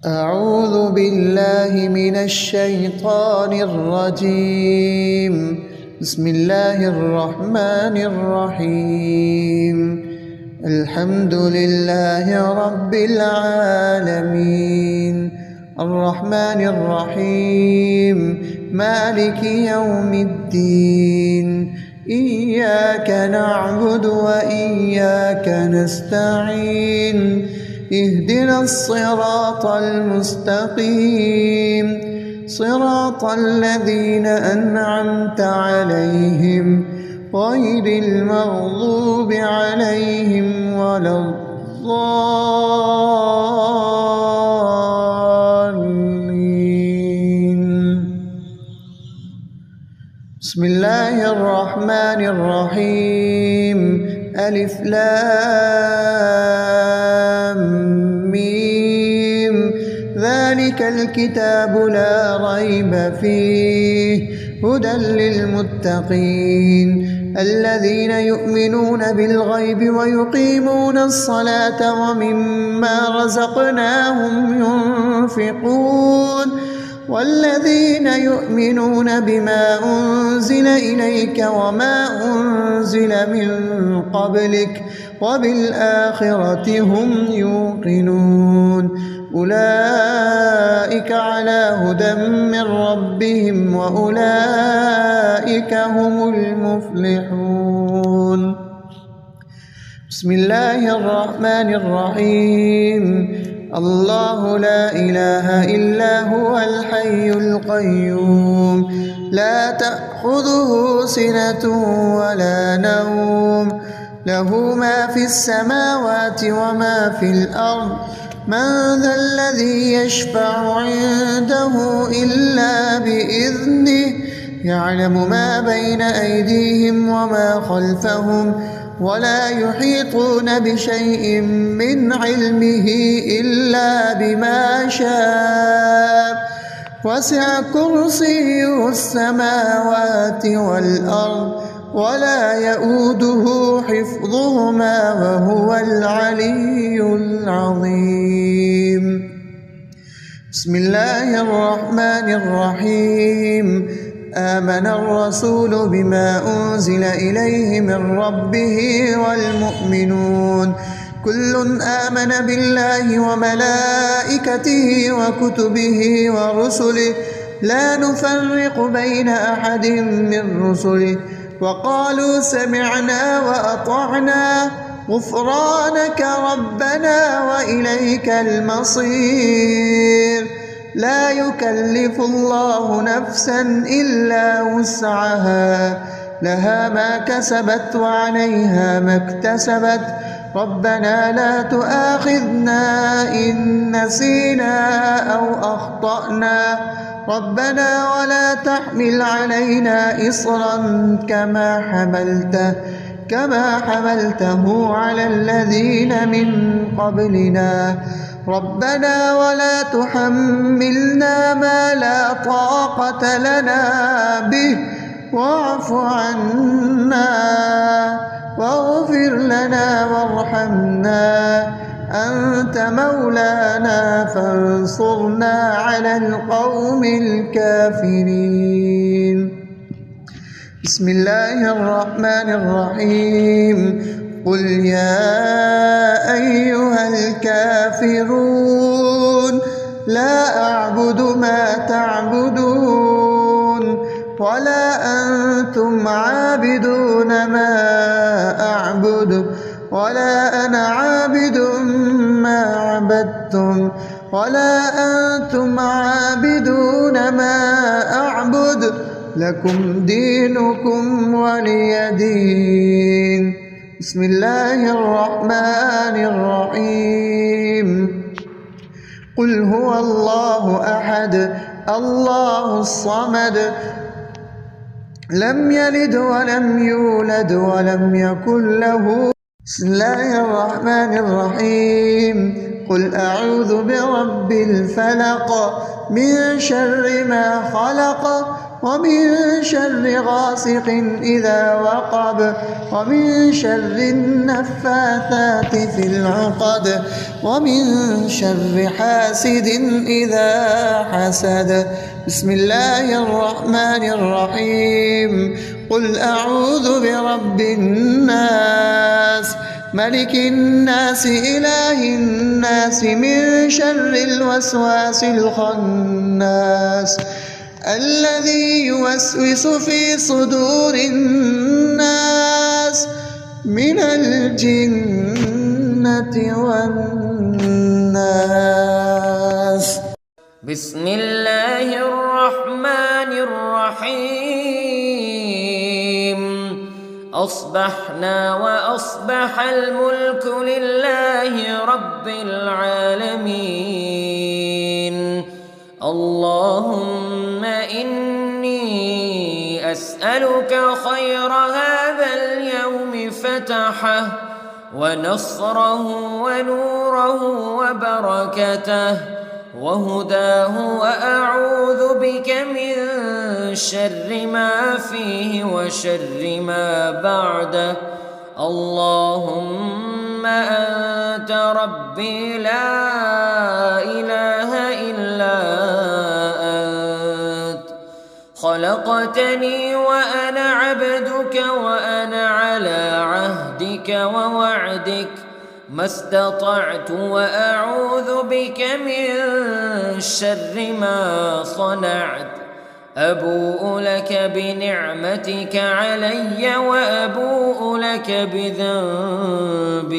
أعوذ بالله من الشيطان الرجيم. بسم الله الرحمن الرحيم. الحمد لله رب العالمين، الرحمن الرحيم، مالك يوم الدين. إياك نعبد وإياك نستعين. اهدنا الصراط المستقيم، صراط الذين أنعمت عليهم غير المغضوب عليهم ولا الضالين. بسم الله الرحمن الرحيم. ألف لام ميم. ذلك الكتاب لا ريب فيه، هدى للمتقين الذين يؤمنون بالغيب ويقيمون الصلاة ومما رزقناهم ينفقون، والذين يؤمنون بما أنزل إليك وما أنزل من قبلك وبالآخرة هم يوقنون. أولئك على هدى من ربهم وأولئك هم المفلحون. بسم الله الرحمن الرحيم. الله لا إله إلا هو الحي القيوم، لا تأخذه سنة ولا نوم، له ما في السماوات وما في الأرض. من ذا الذي يشفع عنده إلا بإذنه، يعلم ما بين أيديهم وما خلفهم، ولا يحيطون بشيء من علمه إلا بما شاء. وسع كرسيه السماوات والأرض ولا يؤوده حفظهما وهو العلي العظيم. بسم الله الرحمن الرحيم. آمن الرسول بما أنزل إليه من ربه والمؤمنون كل آمن بالله وملائكته وكتبه ورسله لا نفرق بين أحد من رسله، وقالوا سمعنا وأطعنا غفرانك ربنا وإليك المصير. لا يكلف الله نفسا إلا وسعها، لها ما كسبت وعليها ما اكتسبت. ربنا لا تؤاخذنا إن نسينا أو أخطأنا، ربنا ولا تحمل علينا إصرا كما حملته على الذين من قبلنا. ربنا ولا تحملنا ما لا طاقة لنا به، واعف عنا واغفر لنا وارحمنا، أنت مولانا فانصرنا على القوم الكافرين. بسم الله الرحمن الرحيم. قل يا أيها الكافرون لا أعبد ما تعبدون ولا أنتم عابدون ما أعبد ولا أنا عابد ما عبدتم ولا أنتم عابدون ما أعبد، لكم دينكم ولي دين. بسم الله الرحمن الرحيم. قل هو الله أحد الله الصمد، لم يلد ولم يولد ولم يكن له. بسم الله الرحمن الرحيم. قل أعوذ برب الفلق من شر ما خلق ومن شر غاسق إذا وقب ومن شر النفاثات في العقد ومن شر حاسد إذا حسد. بسم الله الرحمن الرحيم. قل أعوذ برب الناس ملك الناس إله الناس من شر الوسواس الخناس الذي يوسوس في صدور الناس من الجنة والناس. بسم الله الرحمن الرحيم. أصبحنا وأصبح الملك لله رب العالمين. اللهم إني أسألك خير هذا اليوم فتحه ونصره ونوره وبركته وهداه، وأعوذ بك من شر ما فيه وشر ما بعده. اللهم أنت ربي لا إله إلا أنت، خلقتني وأنا عبدك وأنا على عهدك ووعدك ما استطعت، وأعوذ بك من شر ما صنعت. أبوء لك بنعمتك علي وأبوء لك بذنبي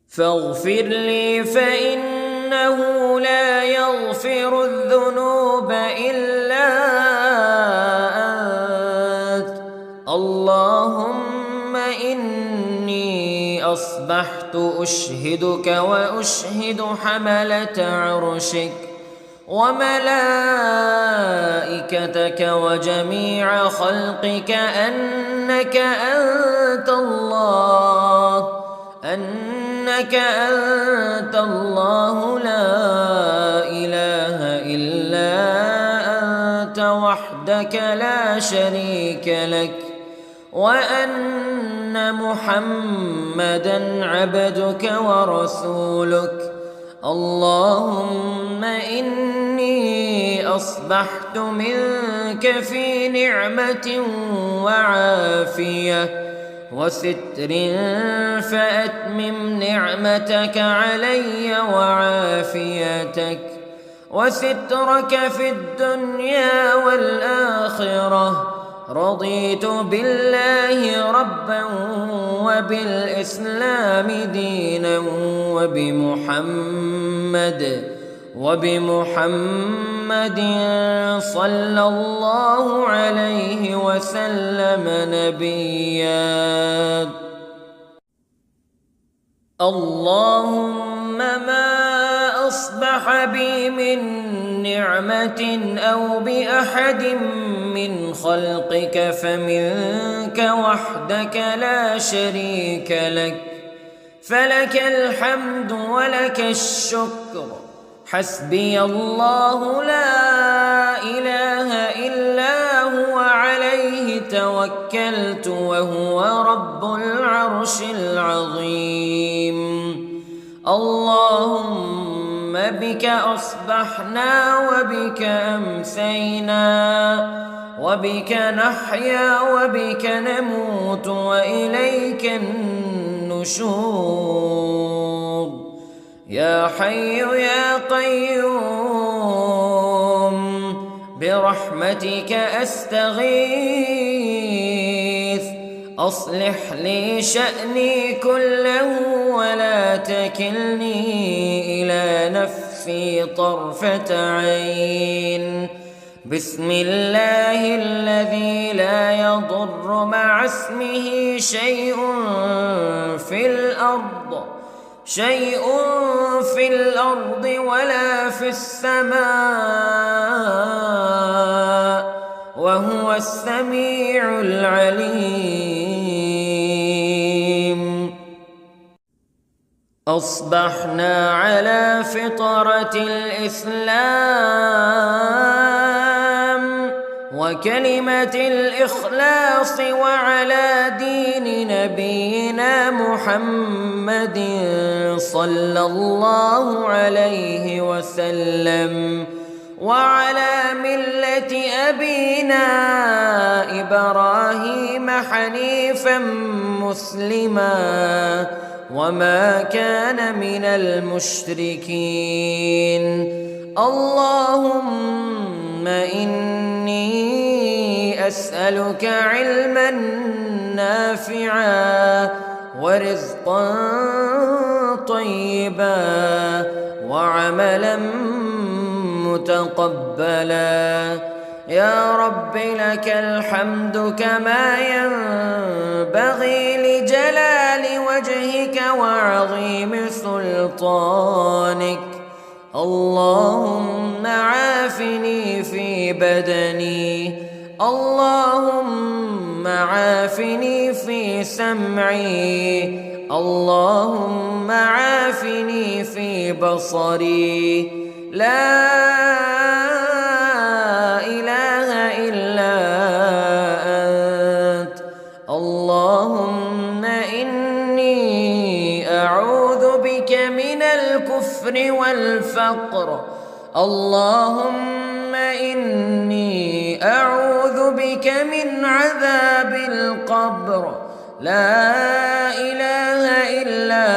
فاغفر لي فإنه لا يغفر الذنوب إلا أنت. اللهم إني أصبحت أشهدك وأشهد حملة عرشك وملائكتك وجميع خلقك أنك أنت الله لا إله إلا أنت وحدك لا شريك لك، وأن محمدًا عبدك ورسولك. اللهم إني أصبحت منك في نعمة وعافية وستر، فأتمم نعمتك علي وعافيتك وسترك في الدنيا والآخرة. رضيت بالله ربا وبالإسلام دينا وبمحمد صلى الله عليه وسلم نبيا. اللهم ما أصبح بي من نعمة أو بأحد من خلقك فمنك وحدك لا شريك لك، فلك الحمد ولك الشكر. حسبي الله لا إله إلا هو عليه توكلت وهو رب العرش العظيم. اللهم بك أصبحنا وبك أمسينا وبك نحيا وبك نموت وإليك النشور. يا حي يا قيوم برحمتك أستغيث، أصلح لي شأني كله ولا تكلني إلى نفسي طرفة عين. بسم الله الذي لا يضر مع اسمه شيء في الأرض ولا في السماء، وهو السميع العليم. أصبحنا على فطرة الإسلام وكلمة الإخلاص وعلى دين نبينا محمد صلى الله عليه وسلم وعلى ملة أبينا إبراهيم حنيفا مسلما وما كان من المشركين. اللهم إني أسألك علما نافعا ورزقا طيبا وعملا متقبلا. يا رب لك الحمد كما ينبغي لجلال وجهك وعظيم سلطانك. اللهم عافني في بدني، اللهم عافني في سمعي، اللهم عافني في بصري. لا إله إلا أنت. اللهم إني أعوذ بك من الكفر والفقر. اللهم إني أعوذ بك من عذاب القبر. لا إله إلا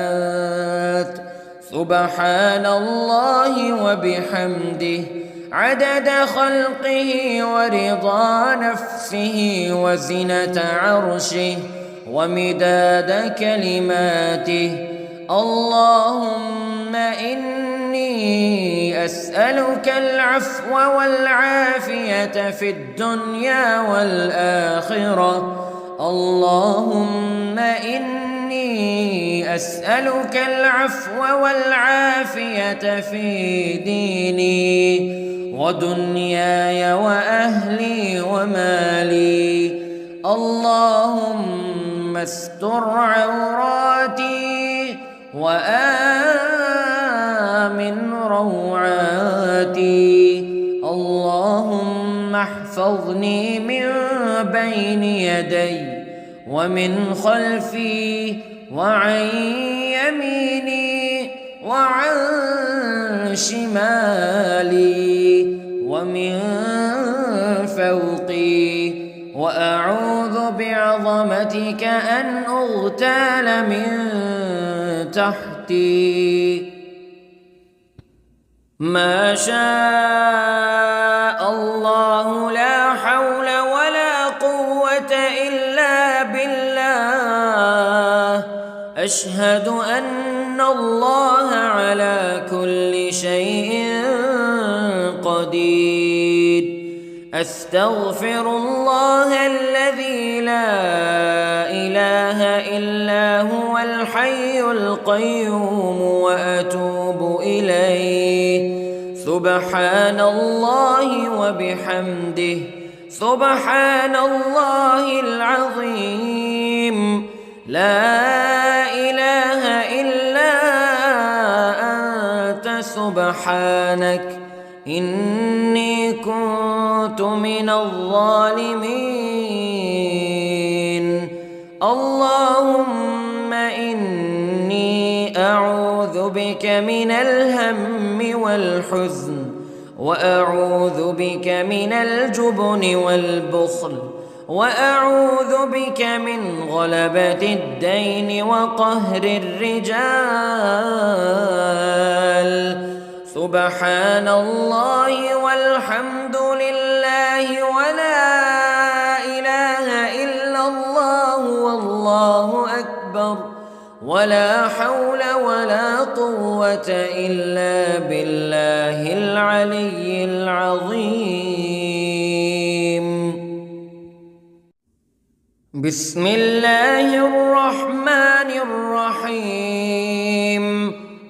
أنت. سبحان الله وبحمده عدد خلقه ورضا نفسه وزنة عرشه ومداد كلماته. اللهم إني أسألك العفو والعافية في الدنيا والآخرة. اللهم إني أسألك العفو والعافية في ديني ودنياي وأهلي ومالي. اللهم استر عوراتي وآمن روعاتي. اللهم احفظني من بين يدي ومن خلفي وعن يميني وعن شمالي ومن فوقي. وأعوذ بعظمتك أن أغتال من تحتي. ما شاء الله لا حول ولا قوة إلا بالله. أشهد أن الله على كل شيء قدير. أستغفر الله الذي لا إله إلا هو الحي القيوم وأتوب إليه. سبحان الله وبحمده سبحان الله العظيم. لا إله إلا أنت سبحانك إني كنت من الظالمين. اللهم إني أعوذ بك من الهم والحزن وأعوذ بك من الجبن والبخل وأعوذ بك من غلبة الدين وقهر الرجال. سبحان الله والحمد لله ولا إله إلا الله والله أكبر ولا حول ولا قوة إلا بالله العلي العظيم. بسم الله الرحمن الرحيم.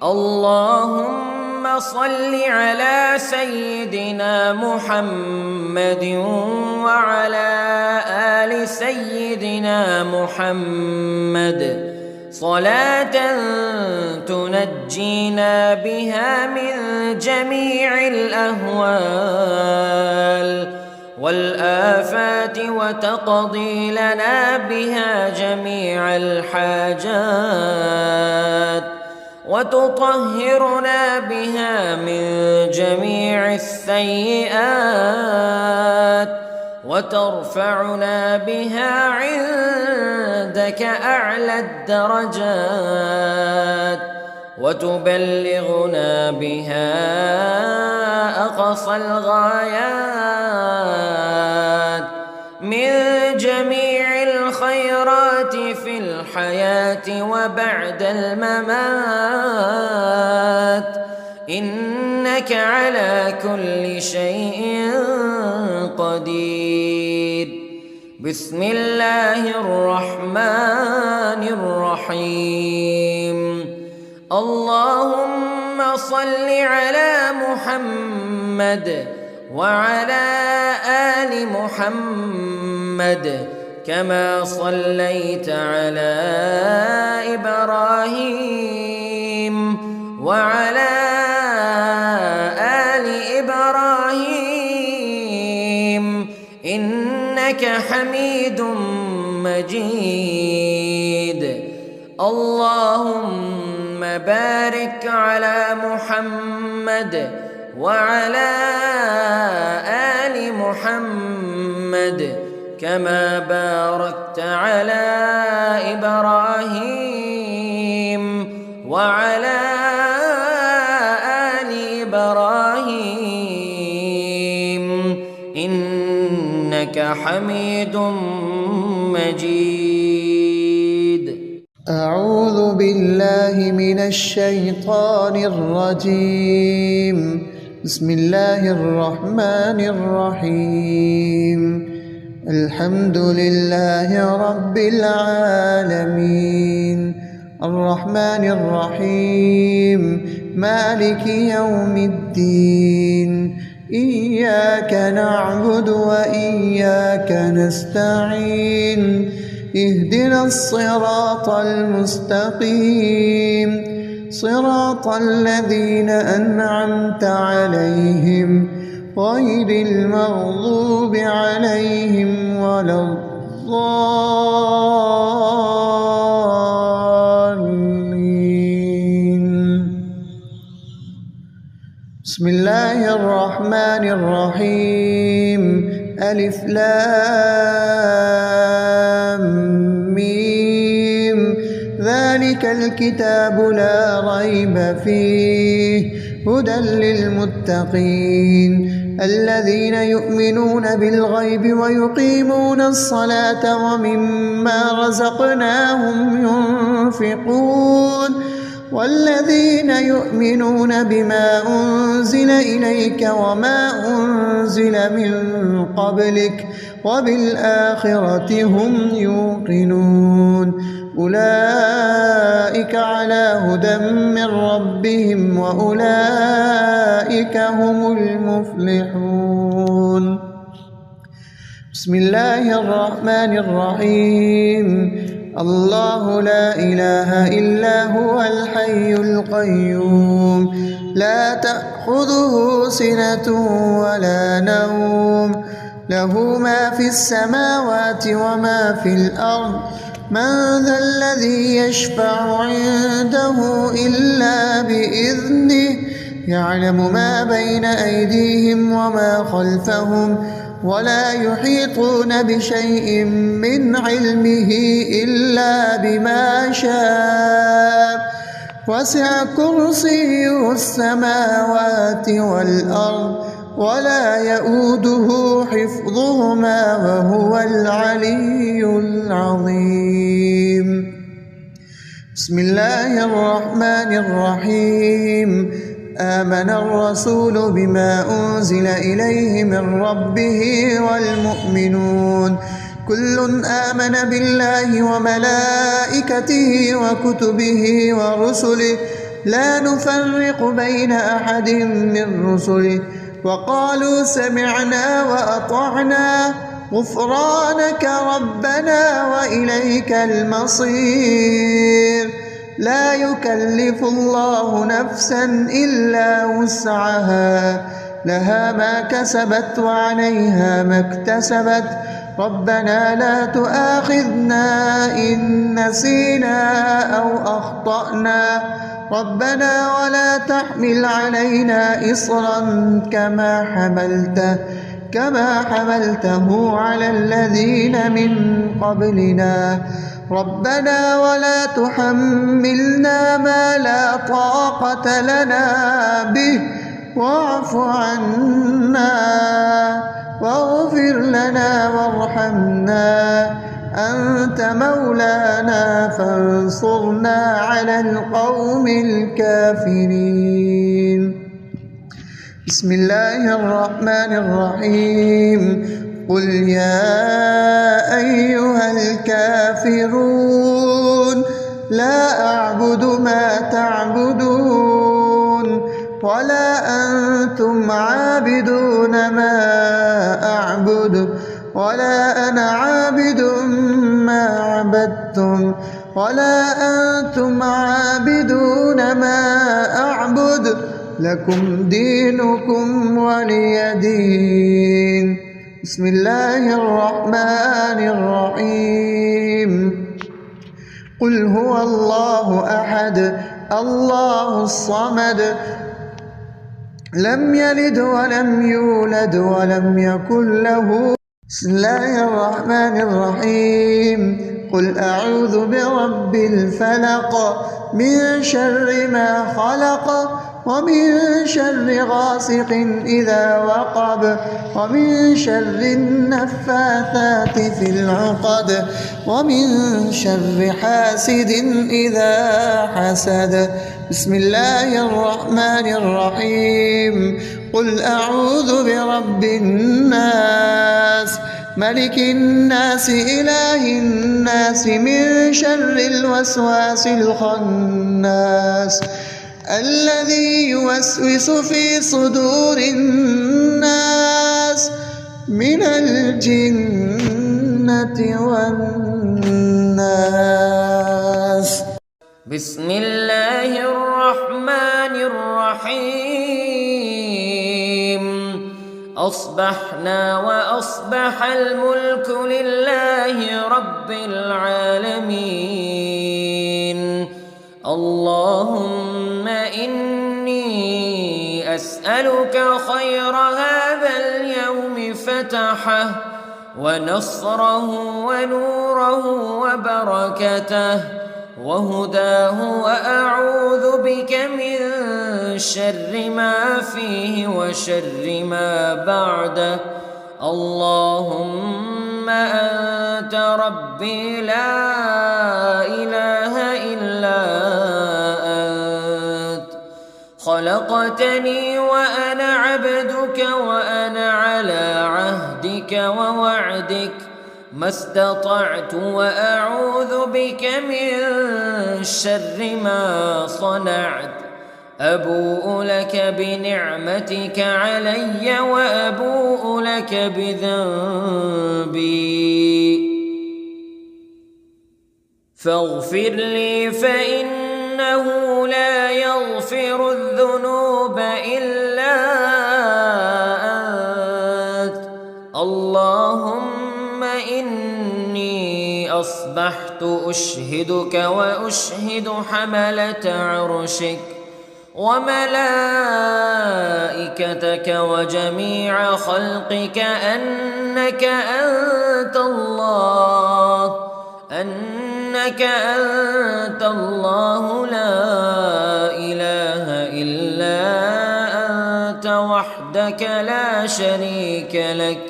اللهم صل على سيدنا محمد وعلى آل سيدنا محمد. صلاة تنجينا بها من جميع الأهوال والآفات وتقضي لنا بها جميع الحاجات وتطهرنا بها من جميع السيئات وترفعنا بها عندك أعلى الدرجات وتبلغنا بها أقصى الغايات من جميع الخيرات في الحياة وبعد الممات إنك على كل شيء قدير. بسم الله الرحمن الرحيم. اللهم صل على محمد وعلى آل محمد كما صليت على إبراهيم وعلى آل إبراهيم إنك حميد مجيد. اللهم بارك على محمد وعلى آل محمد كما باركت على إبراهيم وعلى آل إبراهيم إنك حميد مجيد. أعوذ بالله من الشيطان الرجيم. بسم الله الرحمن الرحيم. الحمد لله رب العالمين الرحمن الرحيم مالك يوم الدين إياك نعبد وإياك نستعين اهدنا الصراط المستقيم صراط الذين أنعمت عليهم غير المغضوب عليهم ولا الضالين. بسم الله الرحمن الرحيم. ألف لام ميم ذلك الكتاب لا ريب فيه هدى للمتقين الذين يؤمنون بالغيب ويقيمون الصلاة ومما رزقناهم ينفقون والذين يؤمنون بما أنزل إليك وما أنزل من قبلك وبالآخرة هم يوقنون أولئك على هدى من ربهم وأولئك هم المفلحون. بسم الله الرحمن الرحيم. الله لا إله إلا هو الحي القيوم لا تأخذه سنة ولا نوم له ما في السماوات وما في الأرض من ذا الذي يشفع عنده إلا بإذنه يعلم ما بين أيديهم وما خلفهم ولا يحيطون بشيء من علمه إلا بما شاء وسع كرسيه السماوات والأرض ولا يؤوده حفظهما وهو العلي العظيم. بسم الله الرحمن الرحيم. آمن الرسول بما أنزل إليه من ربه والمؤمنون كل آمن بالله وملائكته وكتبه ورسله لا نفرق بين أحد من رسله وقالوا سمعنا وأطعنا غفرانك ربنا وإليك المصير. لا يكلف الله نفسا إلا وسعها، لها ما كسبت وعليها ما اكتسبت. ربنا لا تؤاخذنا إن نسينا أو أخطأنا. ربنا ولا تحمل علينا إصرا كما حملته على الذين من قبلنا. ربنا ولا تحملنا ما لا طاقة لنا به، واعف عنا واغفر لنا وارحمنا، أنت مولانا فانصرنا على القوم الكافرين. بسم الله الرحمن الرحيم. قل يا أيها الكافرون لا أعبد ما تعبدون ولا أنتم عابدون ما أعبد ولا أنا عابد ما عبدتم ولا أنتم عابدون ما أعبد، لكم دينكم ولي دين. بسم الله الرحمن الرحيم. قل هو الله أحد الله الصمد لم يلد ولم يولد ولم يكن له. بسم الله الرحمن الرحيم. قل أعوذ برب الفلق من شر ما خلق ومن شر غاسق إذا وقب ومن شر النفاثات في العقد ومن شر حاسد إذا حسد. بسم الله الرحمن الرحيم. قل أعوذ برب الناس ملك الناس إله الناس من شر الوسواس الخناس الذي يوسوس في صدور الناس من الجنة والناس. بسم الله الرحمن الرحيم. أصبحنا وأصبح الملك لله رب العالمين. اللهم إني أسألك خير هذا اليوم فتحه ونصره ونوره وبركته وهداه، وأعوذ بك من شر ما فيه وشر ما بعده. اللهم أنت ربي لا إله إلا أنت، خلقتني وأنا عبدك وأنا على عهدك ووعدك ما استطعت، وأعوذ بك من شر ما صنعت. أبوء لك بنعمتك علي وأبوء لك بذنبي فاغفر لي فإنه لا يغفر الذنوب إلا أنت. اللهم إني أصبحت أشهدك وأشهد حملة عرشك وملائكتك وجميع خلقك أنك أنت الله لا إله إلا أنت وحدك لا شريك لك،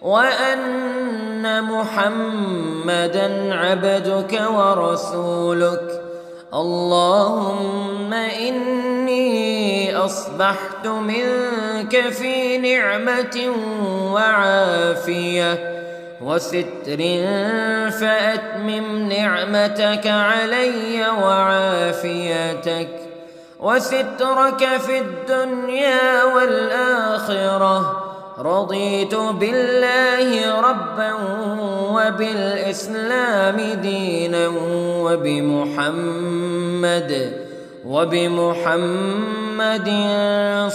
وأن محمدًا عبدك ورسولك. اللهم إني أصبحت منك في نعمة وعافية وستر، فأتمم نعمتك علي وعافيتك وسترك في الدنيا والآخرة. رضيت بالله ربا وبالإسلام دينا وبمحمد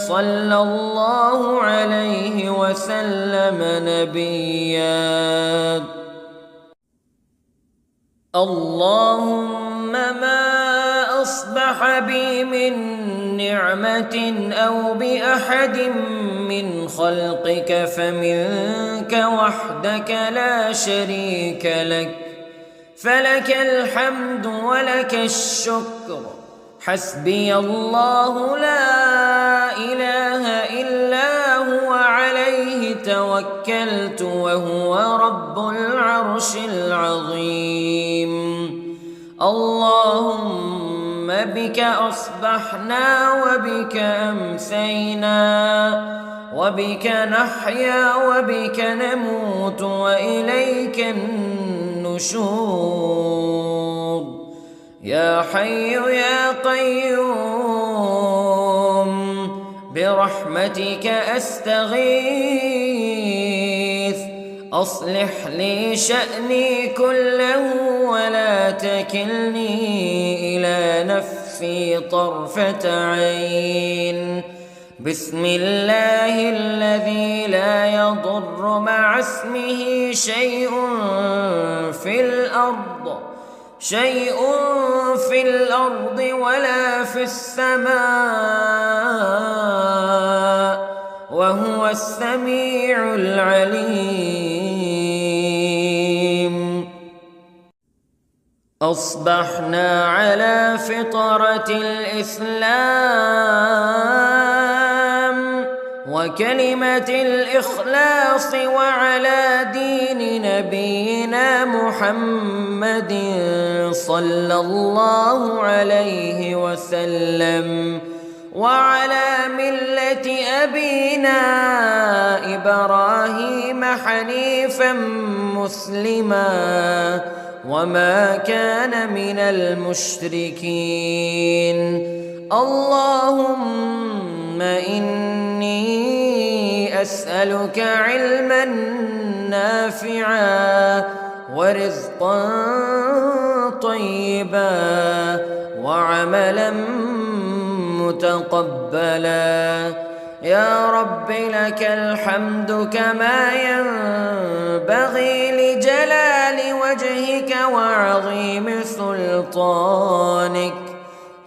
صلى الله عليه وسلم نبيا. اللهم ما أصبح بي من نعمة أو بأحد من خلقك فمنك وحدك لا شريك لك، فلك الحمد ولك الشكر. حسبي الله لا إله إلا هو عليه توكلت وهو رب العرش العظيم. اللهم بك أصبحنا وبك أمسينا وبك نحيا وبك نموت وإليك النشور. يا حي يا قيوم برحمتك أستغيث، أصلح لي شأني كله ولا تكلني إلى نفسي طرفة عين. بسم الله الذي لا يضر مع اسمه شيء في الأرض ولا في السماء وهو السميع العليم. أصبحنا على فطرة الإسلام وكلمة الإخلاص وعلى دين نبينا محمد صلى الله عليه وسلم وعلى ملة أبينا إبراهيم حنيفا مسلما وما كان من المشركين. اللهم إني أسألك علما نافعا ورزقا طيبا وعملا متقبلا. يا رب لك الحمد كما ينبغي لجلال وجهك وعظيم سلطانك.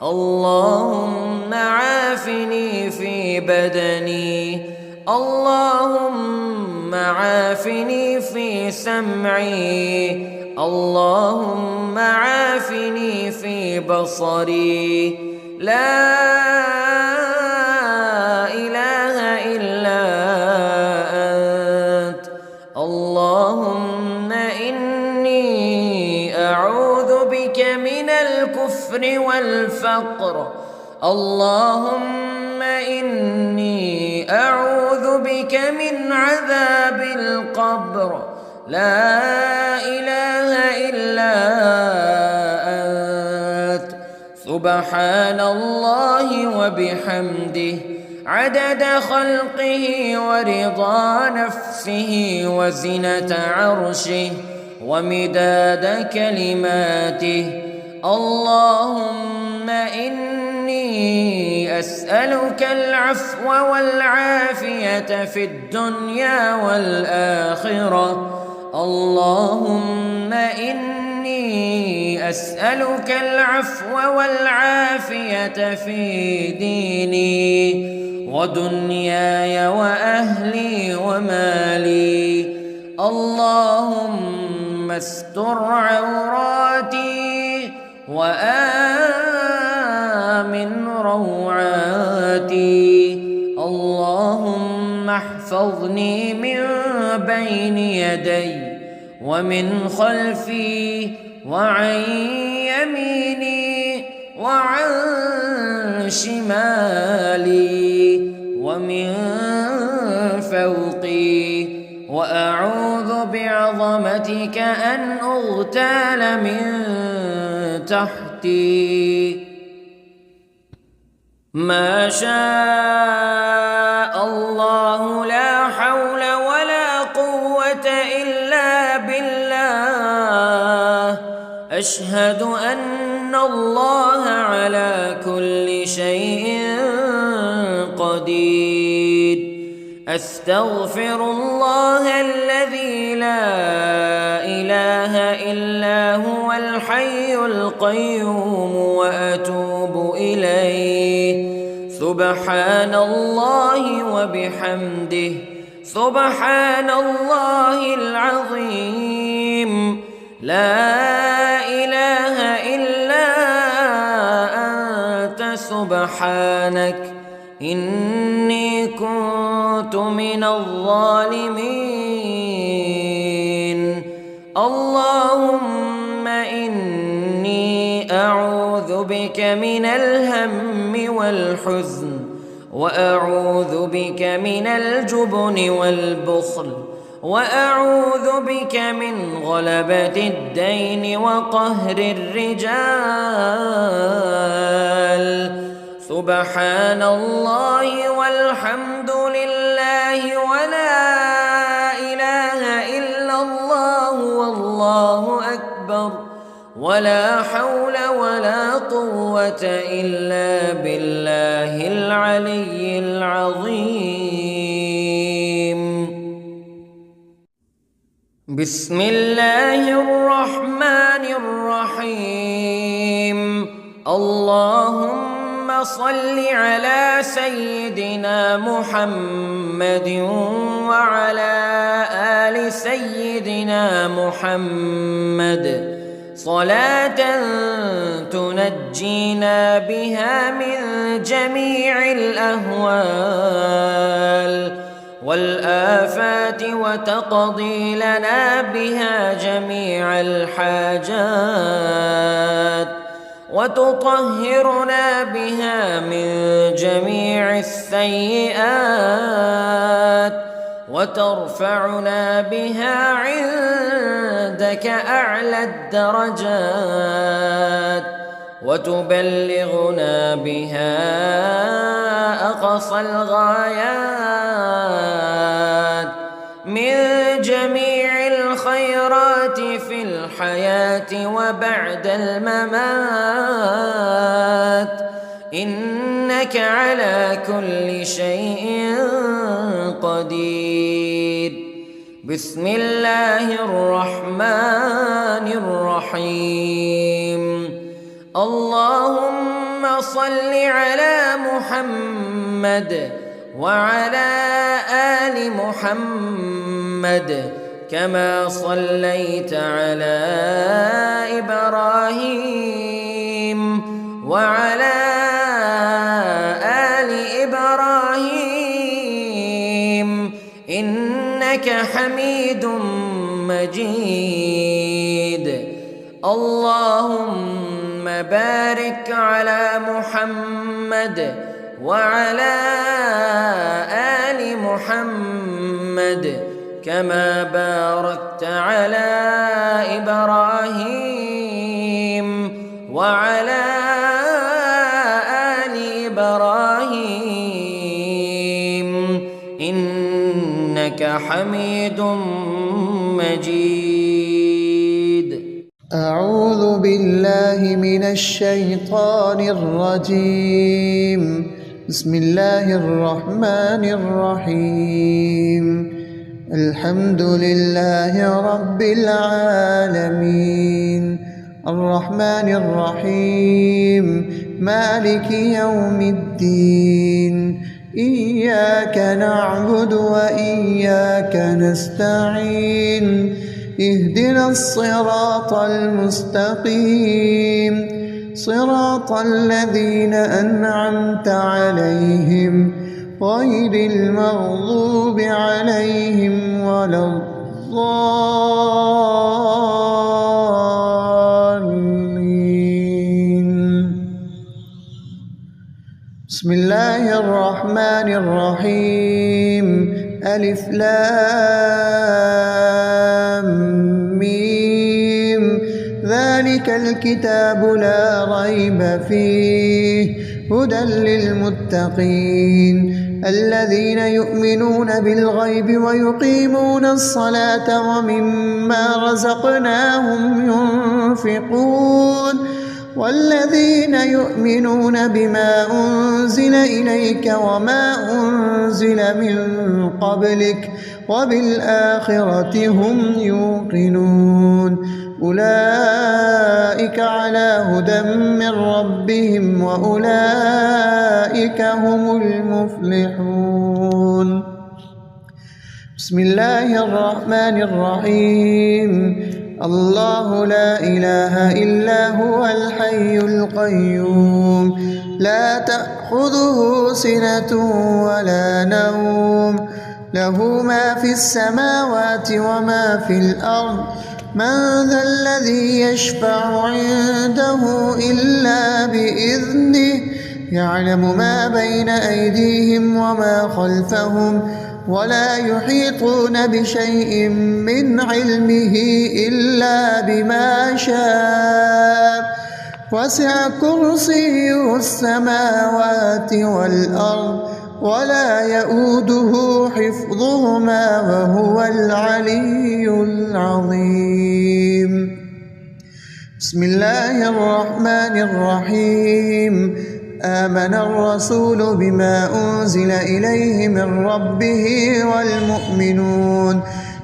اللهم عافني في بدني، اللهم عافني في سمعي، اللهم عافني في بصري. لا إله إلا أنت. اللهم إني أعوذ بك من الكفر والفقر. اللهم إني أعوذ بك من عذاب القبر. لا إله إلا أنت. سبحان الله وبحمده عدد خلقه ورضا نفسه وزنة عرشه ومداد كلماته. اللهم إني أسألك العفو والعافية في الدنيا والآخرة. اللهم إني أسألك العفو والعافية في ديني ودنياي وأهلي ومالي. اللهم استر عوراتي وآمن روعاتي. اللهم احفظني من بين يدي ومن خلفي وعن يميني وعن شمالي ومن فوقي، وأعوذ بعظمتك أن أغتال من تحتي. ما شاء الله لا حول أشهد أن الله على كل شيء قدير. أستغفر الله الذي لا إله إلا هو الحي القيوم وأتوب إليه. سبحان الله وبحمده سبحان الله العظيم. لا إله إلا أنت سبحانك إني كنت من الظالمين. اللهم إني أعوذ بك من الهم والحزن، وأعوذ بك من الجبن والبخل، وأعوذ بك من غلبة الدين وقهر الرجال. سبحان الله والحمد لله ولا إله إلا الله والله أكبر، ولا حول ولا قوة إلا بالله العلي العظيم. بسم الله الرحمن الرحيم. اللهم صل على سيدنا محمد وعلى آل سيدنا محمد صلاة تنجينا بها من جميع الأهوال والآفات، وتقضي لنا بها جميع الحاجات، وتطهرنا بها من جميع السيئات، وترفعنا بها عندك أعلى الدرجات، وتبلغنا بها أقصى الغايات من جميع الخيرات في الحياة وبعد الممات، إنك على كل شيء قدير. بسم الله الرحمن الرحيم. اللهم صل على محمد وعلى آل محمد كما صليت على إبراهيم وعلى آل إبراهيم إنك حميد مجيد. اللهم بارك على محمد وعلى آل محمد كما باركت على إبراهيم وعلى آل إبراهيم إنك حميد مجيد. أعوذ بالله من الشيطان الرجيم. بسم الله الرحمن الرحيم. الحمد لله رب العالمين، الرحمن الرحيم، مالك يوم الدين. إياك نعبد وإياك نستعين. اهدنا الصراط المستقيم، صراط الذين أنعمت عليهم غير المغضوب عليهم ولا الضالين. بسم الله الرحمن الرحيم. ألف لام ميم. ذلك الكتاب لا ريب فيه هدى للمتقين الذين يؤمنون بالغيب ويقيمون الصلاة ومما رزقناهم ينفقون والذين يؤمنون بما أنزل إليك وما أنزل من قبلك وبالآخرة هم يوقنون أولئك على هدى من ربهم وأولئك هم المفلحون. بسم الله الرحمن الرحيم. الله لا إله إلا هو الحي القيوم لا تأخذه سنة ولا نوم له ما في السماوات وما في الأرض من ذا الذي يشفع عنده إلا بإذنه يعلم ما بين أيديهم وما خلفهم ولا يحيطون بشيء من علمه إلا بما شاء وسع كرسيه السماوات والأرض ولا يؤوده حفظهما وهو العلي العظيم. بسم الله الرحمن الرحيم. آمن الرسول بما أنزل إليه من ربه والمؤمنون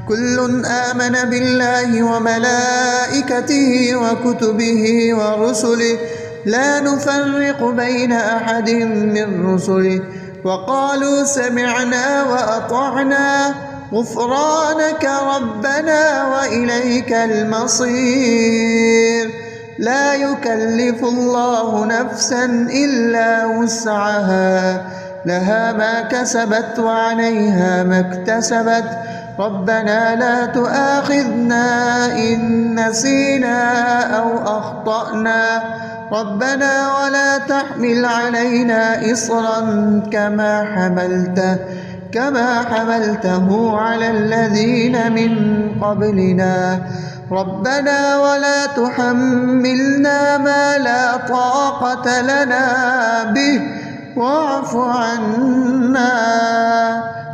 كل آمن بالله وملائكته وكتبه ورسله لا نفرق بين أحد من رسله وقالوا سمعنا وأطعنا غفرانك ربنا وإليك المصير. لا يكلف الله نفسا إلا وسعها لها ما كسبت وعليها ما اكتسبت ربنا لا تؤاخذنا إن نسينا أو أخطأنا ربنا ولا تحمل علينا إصرا كما حملته على الذين من قبلنا ربنا ولا تحملنا ما لا طاقة لنا به واعف عنا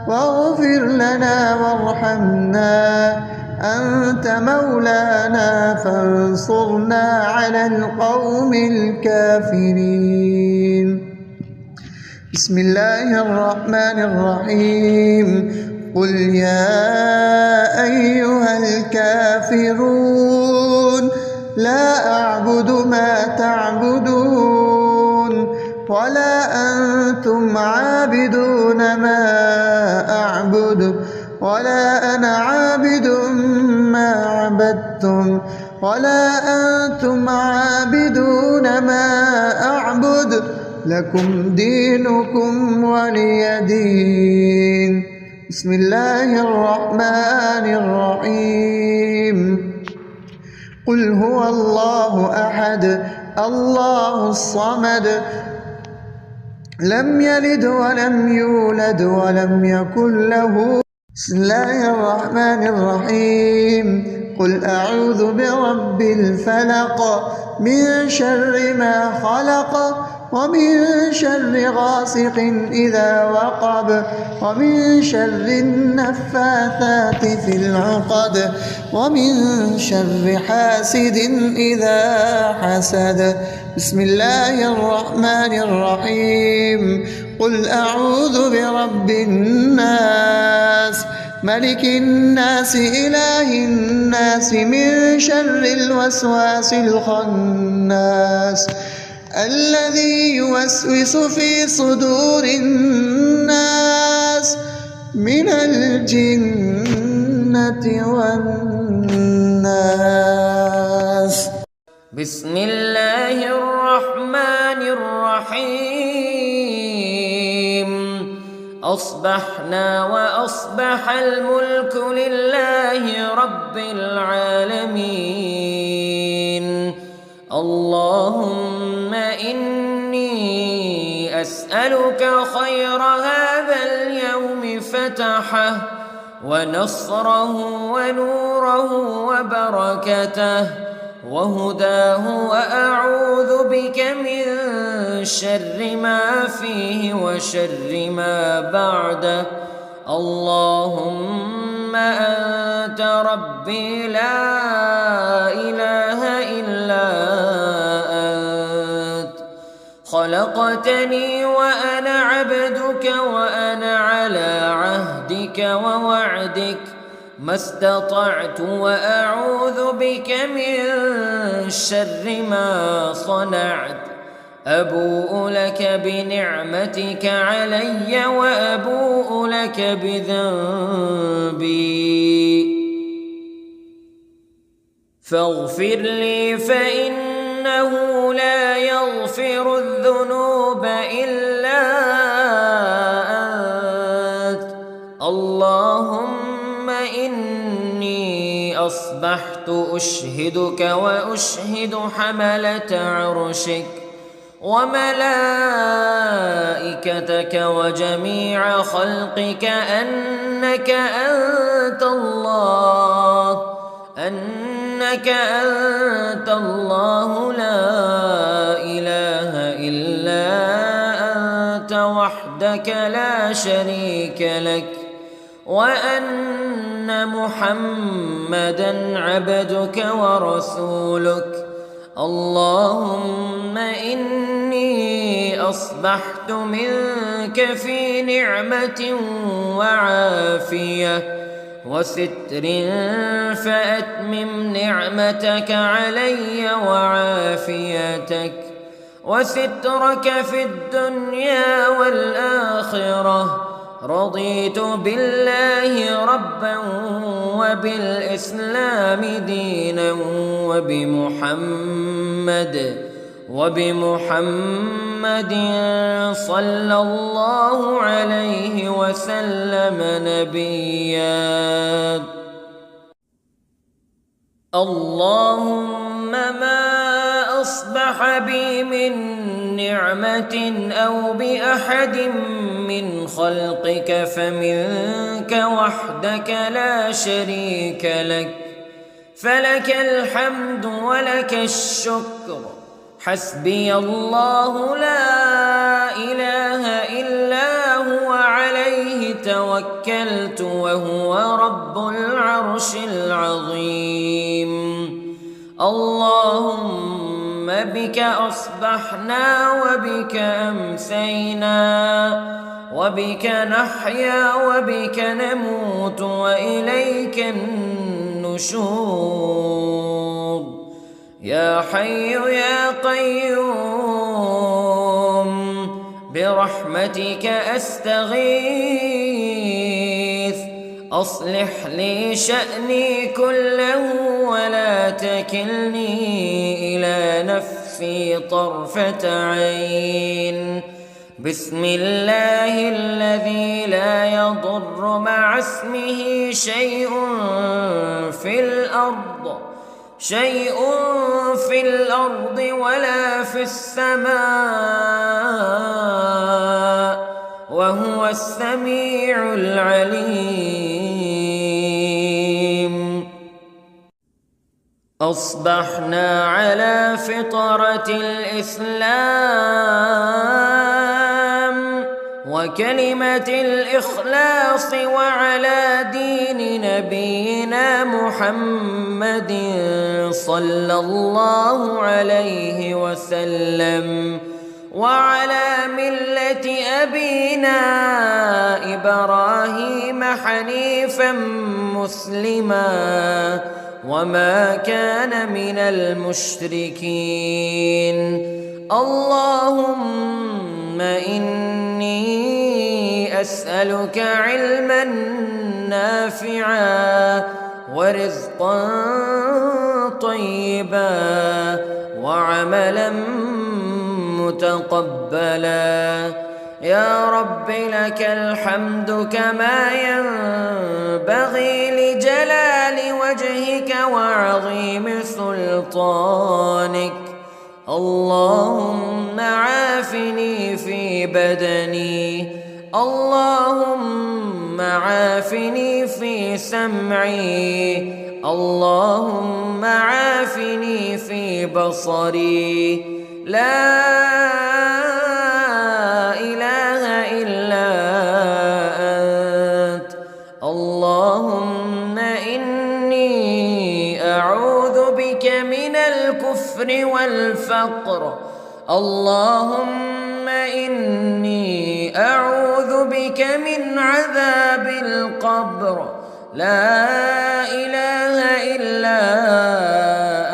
واغفر لنا وارحمنا أنت مولانا فانصرنا على القوم الكافرين. بسم الله الرحمن الرحيم. قل يا أيها الكافرون لا أعبد ما تعبدون ولا أنتم عابدون ما أعبد ولا أنا عابد ما عبدتم ولا أنتم عابدون ما أعبد لكم دينكم ولي دين. بسم الله الرحمن الرحيم. قل هو الله أحد الله الصمد لم يلد ولم يولد ولم يكن له. بسم الله الرحمن الرحيم. قل أعوذ برب الفلق من شر ما خلق ومن شر غاسق إذا وقب ومن شر النفاثات في العقد ومن شر حاسد إذا حسد. بسم الله الرحمن الرحيم. قل أعوذ برب الناس ملك الناس إله الناس من شر الوسواس الخناس الذي يوسوس في صدور الناس من الجنة والناس. بسم الله الرحمن الرحيم. أصبحنا وأصبح الملك لله رب العالمين. اللهم إني أسألك خير هذا اليوم فتحه ونصره ونوره وبركته وهداه وأعوذ بك من شر ما فيه وشر ما بعده. اللهم أنت ربي لا إله إلا أنت، خلقتني وأنا عبدك وأنا على عهدك ووعدك ما استطعت، وأعوذ بك من شر ما صنعت. أبوء لك بنعمتك علي وأبوء لك بذنبي فاغفر لي فإنه لا يغفر الذنوب إلا أنت. اللهم إني أصبحت أشهدك وأشهد حملة عرشك وملائكتك وجميع خلقك أنك أنت الله لا إله إلا أنت وحدك لا شريك لك، وأن محمدًا عبدك ورسولك. اللهم إني أصبحت منك في نعمة وعافية وستر، فأتمم نعمتك علي وعافيتك وسترك في الدنيا والآخرة. رضيت بالله ربا وبالإسلام دينا وبمحمد صلى الله عليه وسلم نبيا. اللهم ما أصبح بي من نعمة أو بأحد من خلقك فمنك وحدك لا شريك لك، فلك الحمد ولك الشكر. حسبي الله لا إله إلا هو عليه توكلت وهو رب العرش العظيم. اللهم بك أصبحنا وبك أمسينا وبك نحيا وبك نموت وإليك النشور. يا حي يا قيوم برحمتك أستغيث، أصلح لي شأني كله ولا تكلني إلى نفسي طرفة عين. بسم الله الذي لا يضر مع اسمه شيء في الأرض ولا في السماء، وهو السميع العليم. أصبحنا على فطرة الإسلام وكلمة الإخلاص وعلى دين نبينا محمد صلى الله عليه وسلم وعلى ملة أبينا إبراهيم حنيفا مسلما وما كان من المشركين. اللهم إني أسألك علما نافعا ورزقا طيبا وعملا متقبلا. يا رب لك الحمد كما ينبغي لجلال وجهك وعظيم سلطانك. اللهم عافني في بدني، اللهم عافني في سمعي، اللهم عافني في بصري. لا إله إلا أنت. اللهم إني أعوذ بك من الكفر والفقر. اللهم إني أعوذ بك من عذاب القبر. لا إله إلا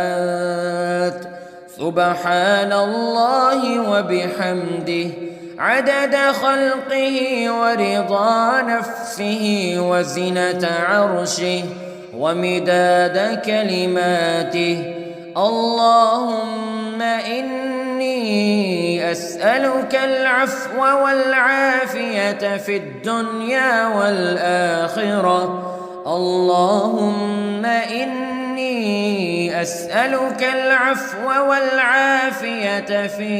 أنت. سبحان الله وبحمده عدد خلقه ورضا نفسه وزنة عرشه ومداد كلماته. اللهم إني أسألك العفو والعافية في الدنيا والآخرة. اللهم إني أسألك العفو والعافية في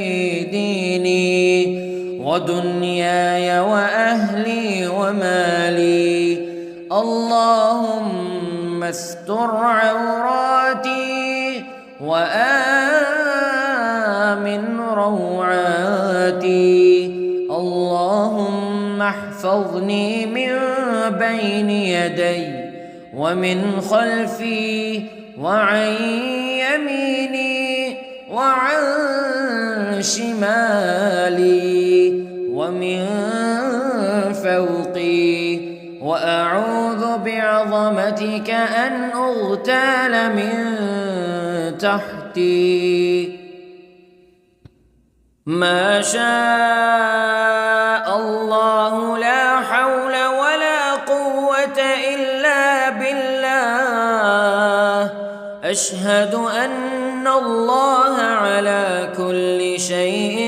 ديني ودنياي وأهلي ومالي. اللهم استر عوراتي وآمن روعاتي. اللهم احفظني من بين يدي ومن خلفي وعن يميني وعن شمالي ومن فوقي. وأعوذ بعظمتك أن أغتال من تحتي. ما شاء الله لا حول ولا قوة إلا بالله. أشهد أن الله على كل شيء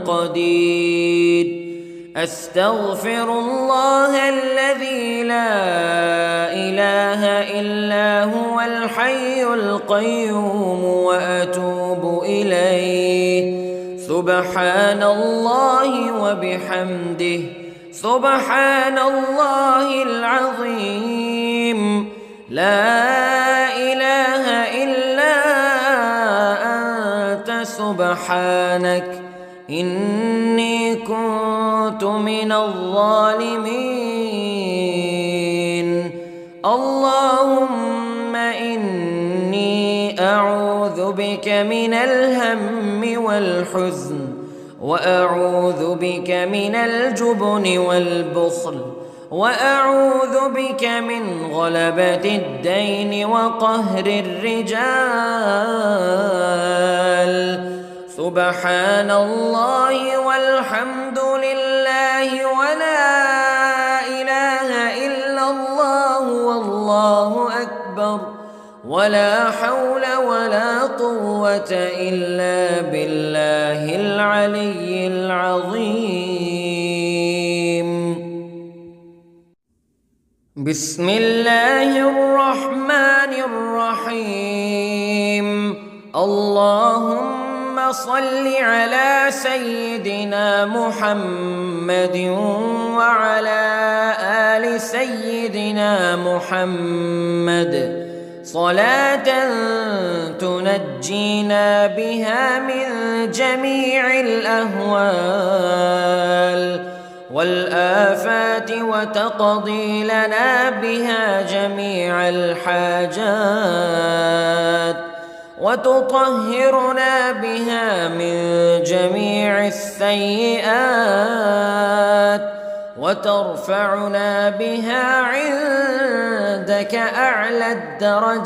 قدير. أستغفر الله الذي لا إله إلا هو الحي القيوم وأتوب إليه. سبحان الله وبحمده سبحان الله العظيم. لا إله إلا أنت سبحانك إني كنت من الظالمين. اللهم إني أعوذ بك من الهم والحزن وأعوذ بك من الجبن والبخل وأعوذ بك من غلبة الدين وقهر الرجال. سبحان الله والحمد لله ولا إله إلا الله والله أكبر ولا حول ولا قوة إلا بالله العلي العظيم. بسم الله الرحمن الرحيم. اللهم صل على سيدنا محمد وعلى آل سيدنا محمد صلاة تنجينا بها من جميع الأهوال والآفات وتقضي لنا بها جميع الحاجات وتطهرنا بها من جميع السيئات وترفعنا بها عندك أعلى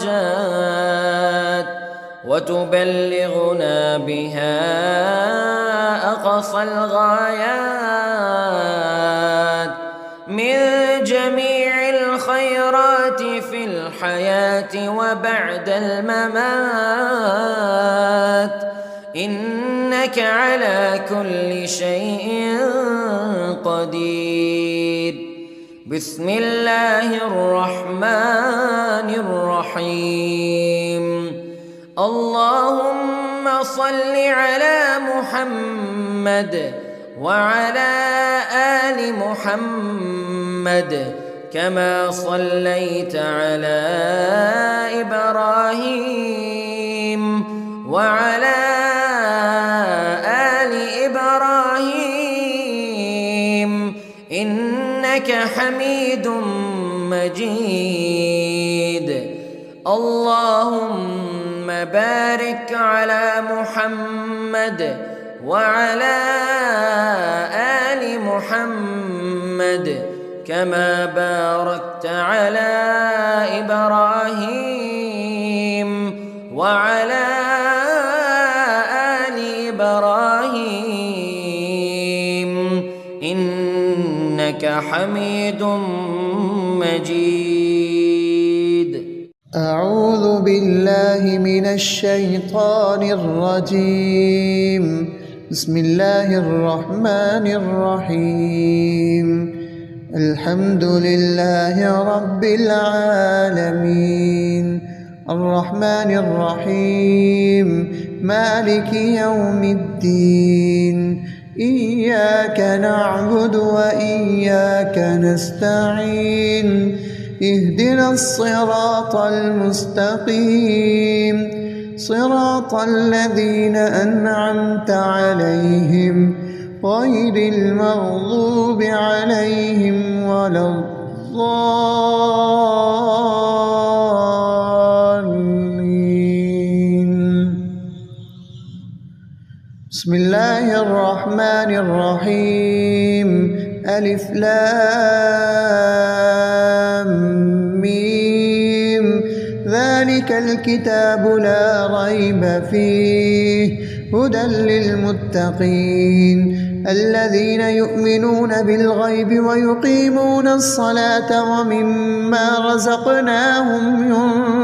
الدرجات وتبلغنا بها أقصى الغايات من جميع الخيرات في الحياة وبعد الممات إنك على كل شيء قدير. بسم الله الرحمن الرحيم. اللهم صل على محمد وعلى آل محمد كما صليت على إبراهيم وعلى آل إبراهيم إنك حميد مجيد. اللهم بارك على محمد وعلى آل محمد كما باركت على إبراهيم وعلى آل إبراهيم إنك حميد مجيد. أعوذ بالله من الشيطان الرجيم. بسم الله الرحمن الرحيم. الحمد لله رب العالمين الرحمن الرحيم مالك يوم الدين إياك نعبد وإياك نستعين اهدنا الصراط المستقيم صراط الذين أنعمت عليهم غير المغضوب عليهم ولا الضالين. بسم الله الرحمن الرحيم. ألف لام ميم. ذلك الكتاب لا ريب فيه هدى للمتقين الذين يؤمنون بالغيب ويقيمون الصلاة ومما رزقناهم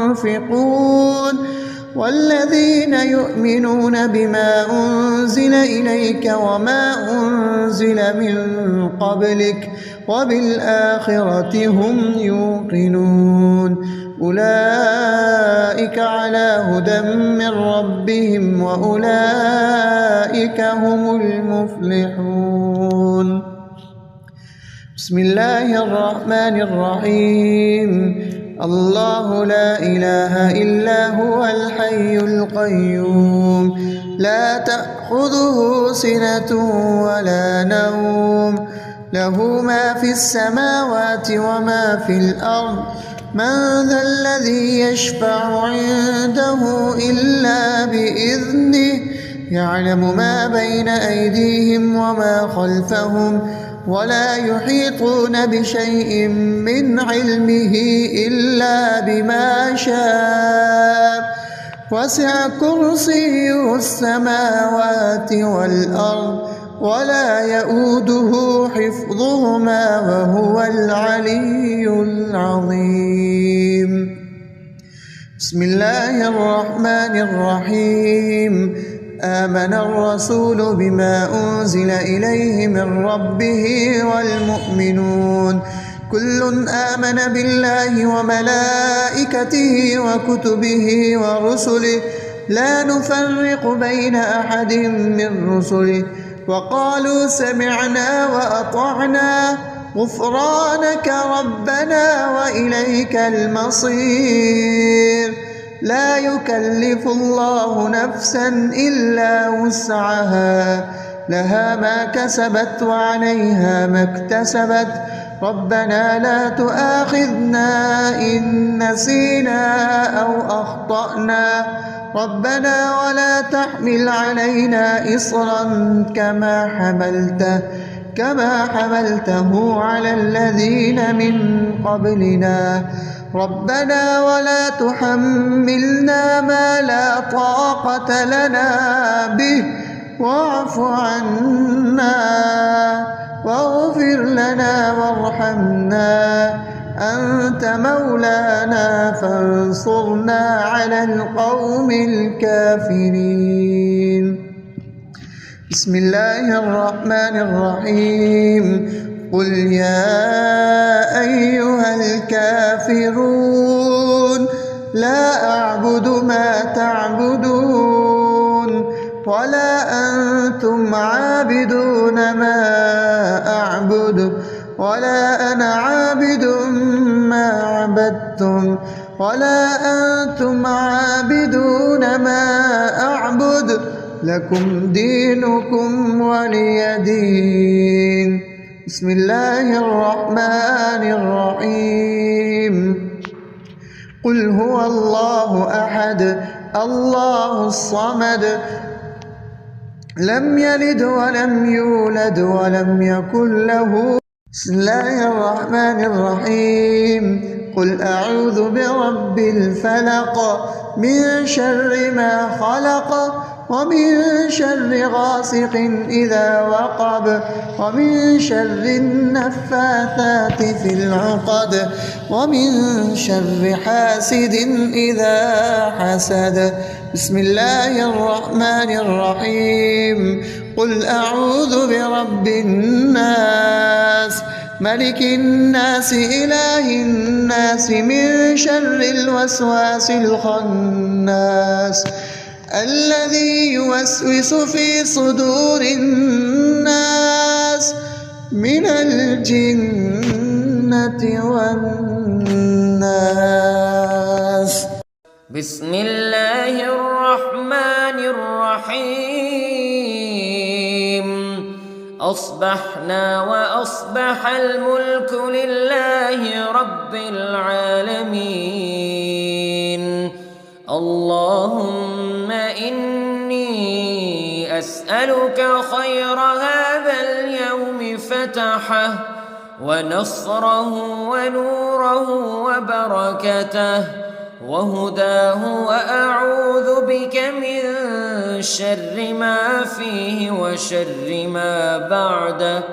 ينفقون والذين يؤمنون بما أنزل إليك وما أنزل من قبلك وبالآخرة هم يوقنون أولئك على هدى من ربهم وأولئك هم المفلحون. بسم الله الرحمن الرحيم. الله لا إله إلا هو الحي القيوم لا تأخذه سنة ولا نوم له ما في السماوات وما في الأرض من ذا الذي يشفع عنده إلا بإذنه يعلم ما بين أيديهم وما خلفهم ولا يحيطون بشيء من علمه إلا بما شاء وسع كرسيه السماوات والأرض ولا يؤوده حفظهما وهو العلي العظيم. بسم الله الرحمن الرحيم. آمن الرسول بما أنزل إليه من ربه والمؤمنون كل آمن بالله وملائكته وكتبه ورسله لا نفرق بين أحد من رسله وقالوا سمعنا وأطعنا غفرانك ربنا وإليك المصير. لا يكلف الله نفسا إلا وسعها لها ما كسبت وعليها ما اكتسبت ربنا لا تؤاخذنا إن نسينا أو أخطأنا ربنا ولا تحمل علينا إصرا كما حملته على الذين من قبلنا ربنا ولا تحملنا ما لا طاقة لنا به واعف عنا واغفر لنا وارحمنا أنت مولانا فانصرنا على القوم الكافرين. بسم الله الرحمن الرحيم. قل يا أيها الكافرون لا أعبد ما تعبدون ولا أنتم عابدون ما أعبد ولا أنا عابد ما عبدتم ولا أنتم عابدون ما أعبد لكم دينكم ولي دين. بسم الله الرحمن الرحيم. قل هو الله أحد الله الصمد لم يلد ولم يولد ولم يكن له. بسم الله الرحمن الرحيم. قل أعوذ برب الفلق من شر ما خلق ومن شر غاسق إذا وقب ومن شر النفاثات في العقد ومن شر حاسد إذا حسد. بسم الله الرحمن الرحيم. قل أعوذ برب الناس ملك الناس إله الناس من شر الوسواس الخناس الذي يوسوس في صدور الناس من الجنة والناس. بسم الله الرحمن الرحيم. أصبحنا وأصبح الملك لله رب العالمين. اللهم إني أسألك خير هذا اليوم فتحه ونصره ونوره وبركته وهداه وأعوذ بك من شر ما فيه وشر ما بعده.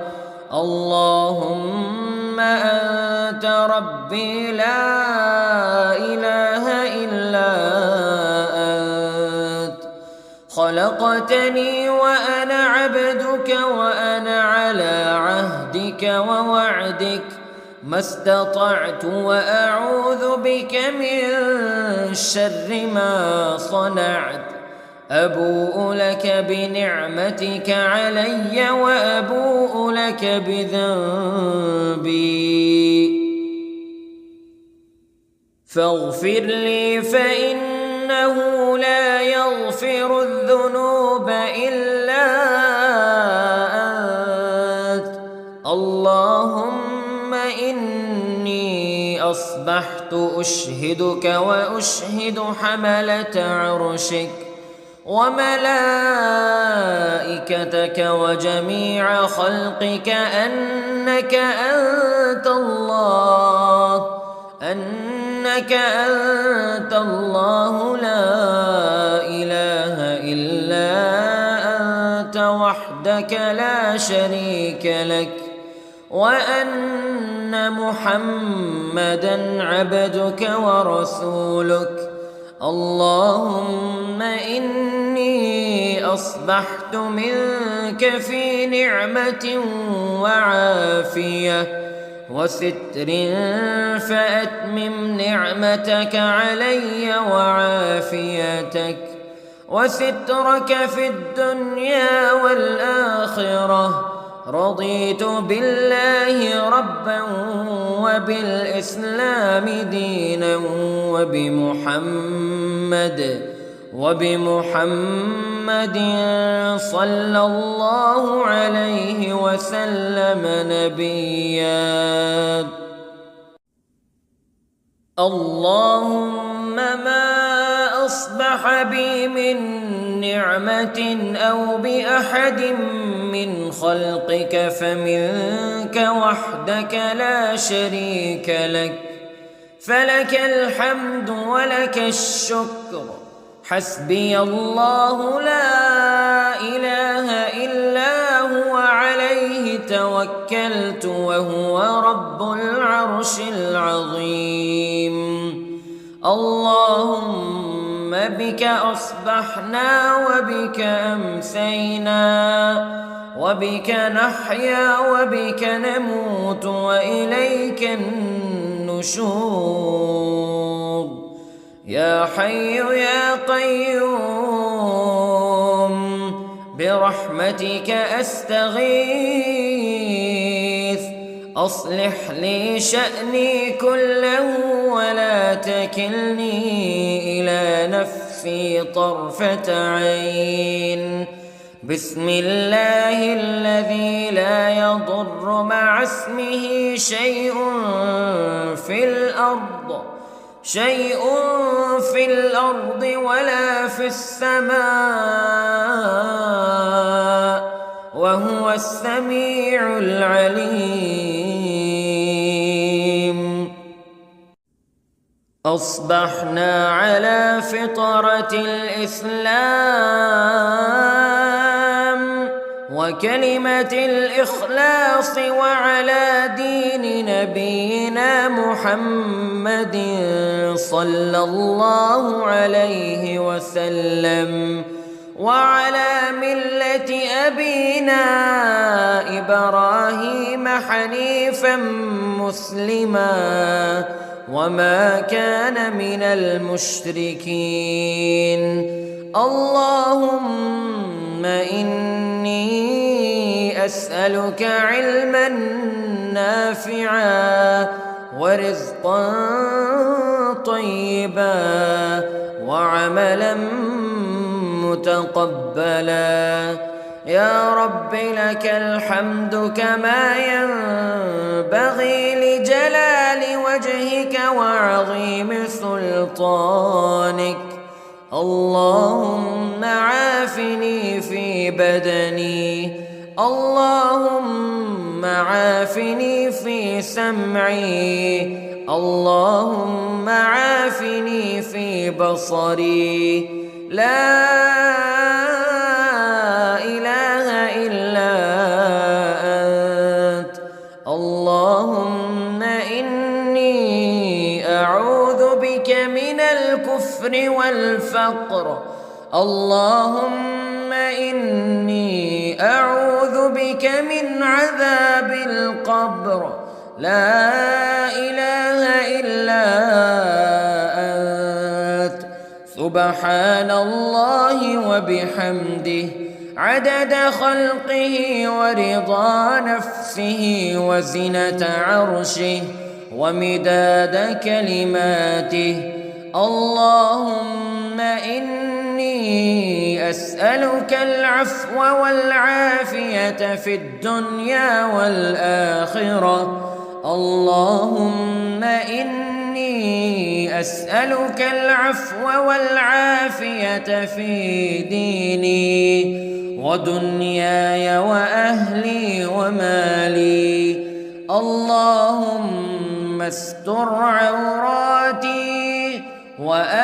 اللهم أنت ربي لا إله إلا أنت خلقتني وأنا عبدك وأنا على عهدك ووعدك ما استطعت وأعوذ بك من شر ما صنعت. أبوء لك بنعمتك علي وأبوء لك بذنبي فاغفر لي فإنه لا يغفر الذنوب إلا أنت. اللهم إني أصبحت أشهدك وأشهد حملة عرشك وملائكتك وجميع خلقك أنك أنت الله لا إله إلا أنت وحدك لا شريك لك وأن محمدًا عبدك ورسولك. اللهم إني أصبحت منك في نعمة وعافية وستر فأتمم نعمتك علي وعافيتك وسترك في الدنيا والآخرة. رضيت بالله ربا وبالإسلام دينا وبمحمد صلى الله عليه وسلم نبيا. اللهم ما أصبح بي من نعمة أو بأحد من خلقك فمنك وحدك لا شريك لك فلك الحمد ولك الشكر. حسبي الله لا إله إلا هو عليه توكلت وهو رب العرش العظيم. اللهم بك أصبحنا وبك أمسينا وبك نحيا وبك نموت وإليك النشور. يا حي يا قيوم برحمتك أستغيث. أصلح لي شأني كله ولا تكلني إلى نفسي طرفة عين. بسم الله الذي لا يضر مع اسمه شيء في الأرض ولا في السماء وهو السميع العليم. أصبحنا على فطرة الإسلام وكلمة الإخلاص وعلى دين نبينا محمد صلى الله عليه وسلم وعلى ملة أبينا إبراهيم حنيفا مسلما وما كان من المشركين. اللهم إني أسألك علما نافعا ورزقا طيبا وعملا متقبلا. يا رب لك الحمد كما ينبغي لجلال وجهك وعظيم سلطانك. اللهم عافني في بدني، اللهم عافني في سمعي، اللهم عافني في بصري. لا إله إلا أنت. اللهم إني أعوذ بك من الكفر والفقر. اللهم إني أعوذ بك من عذاب القبر. لا إله إلا أنت. سبحان الله وبحمده عدد خلقه ورضا نفسه وزنة عرشه ومداد كلماته. اللهم إني أسألك العفو والعافية في الدنيا والآخرة. اللهم إني أسألك العفو والعافية في ديني ودنياي وأهلي ومالي. اللهم استر عوراتي وآمن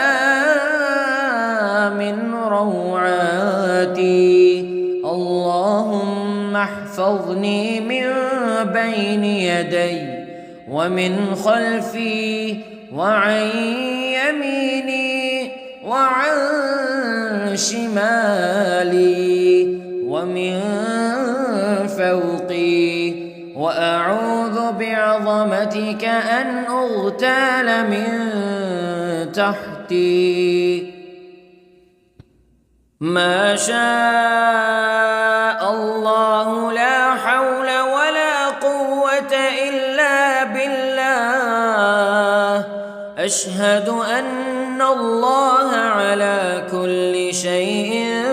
روعاتي. اللهم احفظني من بين يدي ومن خلفي وعن يميني وعن شمالي ومن فوقي، وأعوذ بعظمتك أن أغتال من تحتي. ما شاء الله لا حول ولا قوة إلا بالله. أشهد أن الله على كل شيء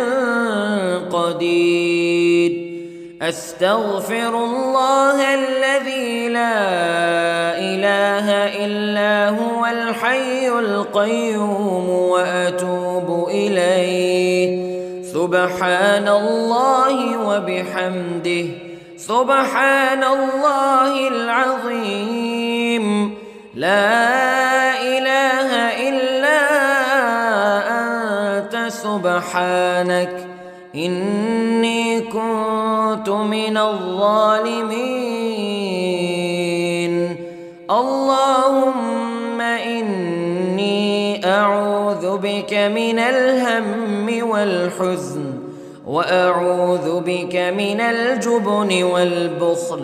قدير. أستغفر الله الذي لا إله إلا هو الحي القيوم وأتوب إليه. سبحان الله وبحمده سبحان الله العظيم. لا إله إلا أنت سبحانك إني كنت من الظالمين. اللهم إني أعوذ بك من الهم والحزن وأعوذ بك من الجبن والبخل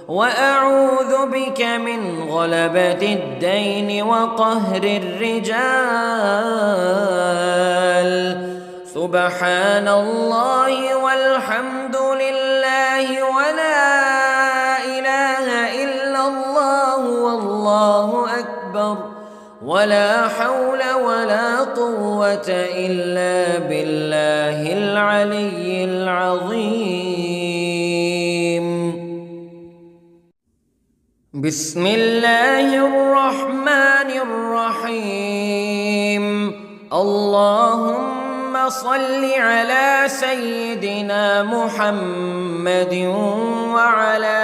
وأعوذ بك من غلبة الدين وقهر الرجال. سبحان الله والحمد لله ولا إله إلا ولا حول ولا قوة إلا بالله العلي العظيم. بسم الله الرحمن الرحيم. اللهم صل على سيدنا محمد وعلى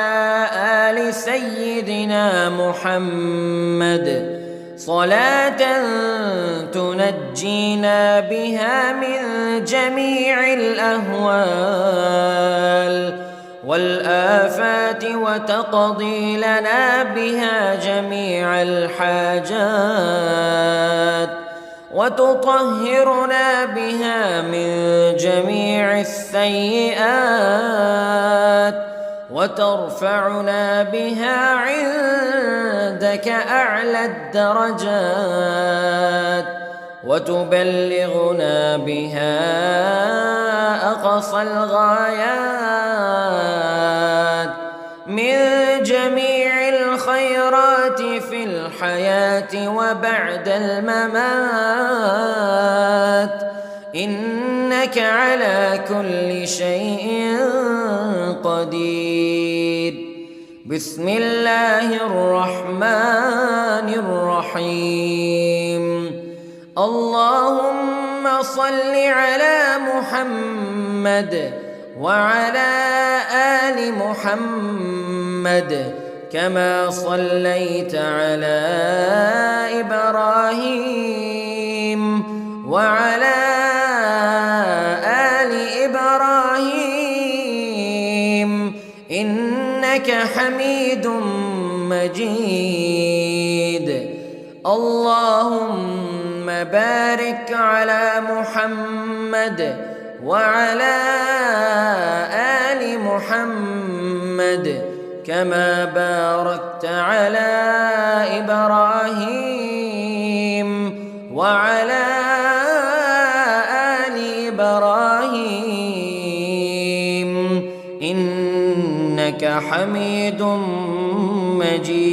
آل سيدنا محمد صلاة تنجينا بها من جميع الأهوال والآفات وتقضي لنا بها جميع الحاجات وتطهرنا بها من جميع السيئات وترفعنا بها عندك أعلى الدرجات وتبلغنا بها أقصى الغايات من جميع الخيرات في الحياة وبعد الممات، إنك على كل شيء قدير. بسم الله الرحمن الرحيم. اللهم صل على محمد وعلى آل محمد كما صليت على إبراهيم وعلى آل إبراهيم إنك حميد مجيد. اللهم بارك على محمد وعلى آل محمد كما باركت على إبراهيم وعلى آل إبراهيم إنك حميد مجيد.